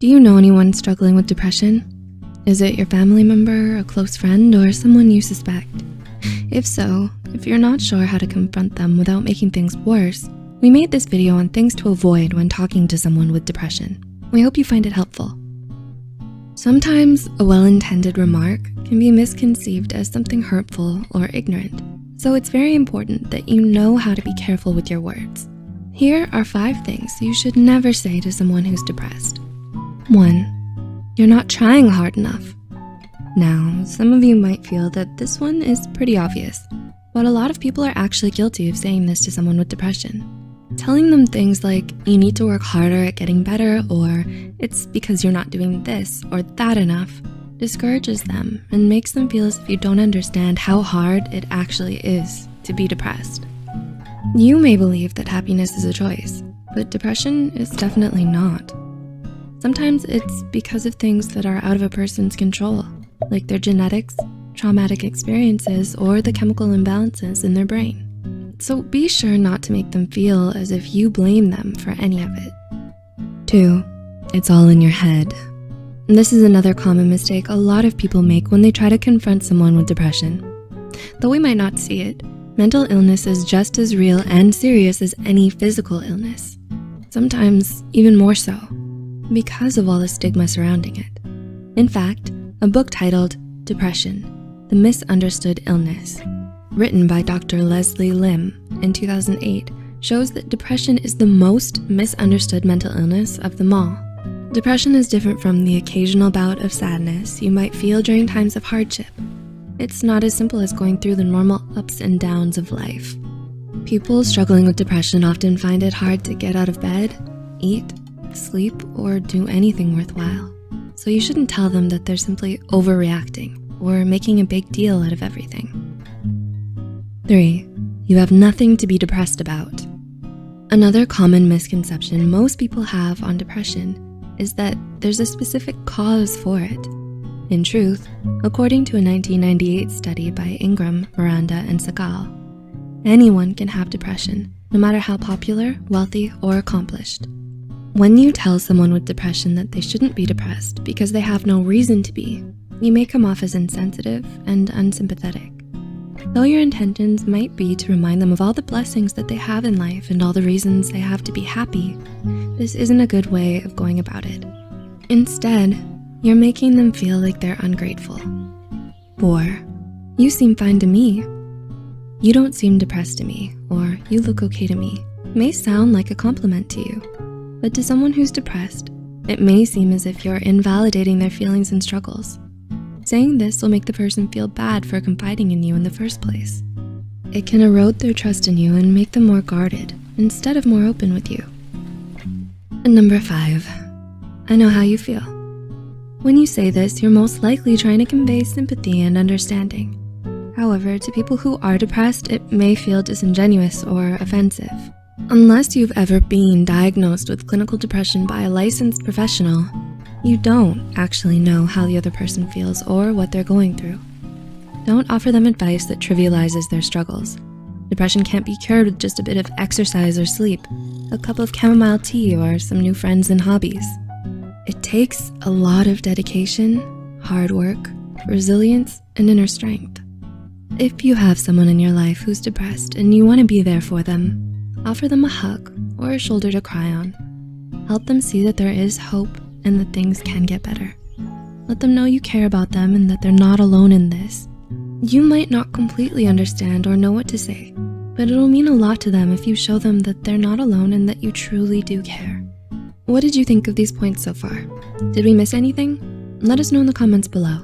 Do you know anyone struggling with depression? Is it your family member, a close friend, or someone you suspect? If so, if you're not sure how to confront them without making things worse, we made this video on things to avoid when talking to someone with depression. We hope you find it helpful. Sometimes a well-intended remark can be misconceived as something hurtful or ignorant, so it's very important that you know how to be careful with your words. Here are 5 things you should never say to someone who's depressed. 1. You're not trying hard enough. Now, some of you might feel that this one is pretty obvious, but a lot of people are actually guilty of saying this to someone with depression. Telling them things like, you need to work harder at getting better, or it's because you're not doing this or that enough, discourages them and makes them feel as if you don't understand how hard it actually is to be depressed. You may believe that happiness is a choice, but depression is definitely not. Sometimes it's because of things that are out of a person's control, like their genetics, traumatic experiences, or the chemical imbalances in their brain. So be sure not to make them feel as if you blame them for any of it. 2, it's all in your head. And this is another common mistake a lot of people make when they try to confront someone with depression. Though we might not see it, mental illness is just as real and serious as any physical illness. Sometimes even more so, because of all the stigma surrounding it. In fact, a book titled Depression, The Misunderstood Illness, written by Dr. Leslie Lim in 2008, shows that depression is the most misunderstood mental illness of them all. Depression is different from the occasional bout of sadness you might feel during times of hardship. It's not as simple as going through the normal ups and downs of life. People struggling with depression often find it hard to get out of bed, eat, sleep, or do anything worthwhile. So you shouldn't tell them that they're simply overreacting or making a big deal out of everything. 3, you have nothing to be depressed about. Another common misconception most people have on depression is that there's a specific cause for it. In truth, according to a 1998 study by Ingram, Miranda, and Segal, anyone can have depression, no matter how popular, wealthy, or accomplished. When you tell someone with depression that they shouldn't be depressed because they have no reason to be, you may come off as insensitive and unsympathetic. Though your intentions might be to remind them of all the blessings that they have in life and all the reasons they have to be happy, this isn't a good way of going about it. Instead, you're making them feel like they're ungrateful. 4, you seem fine to me. You don't seem depressed to me, or you look okay to me, may sound like a compliment to you. But to someone who's depressed, it may seem as if you're invalidating their feelings and struggles. Saying this will make the person feel bad for confiding in you in the first place. It can erode their trust in you and make them more guarded instead of more open with you. And number 5, I know how you feel. When you say this, you're most likely trying to convey sympathy and understanding. However, to people who are depressed, it may feel disingenuous or offensive. Unless you've ever been diagnosed with clinical depression by a licensed professional, you don't actually know how the other person feels or what they're going through. Don't offer them advice that trivializes their struggles. Depression can't be cured with just a bit of exercise or sleep, a cup of chamomile tea, or some new friends and hobbies. It takes a lot of dedication, hard work, resilience, and inner strength. If you have someone in your life who's depressed and you want to be there for them, offer them a hug or a shoulder to cry on. Help them see that there is hope and that things can get better. Let them know you care about them and that they're not alone in this. You might not completely understand or know what to say, but it'll mean a lot to them if you show them that they're not alone and that you truly do care. What did you think of these points so far? Did we miss anything? Let us know in the comments below.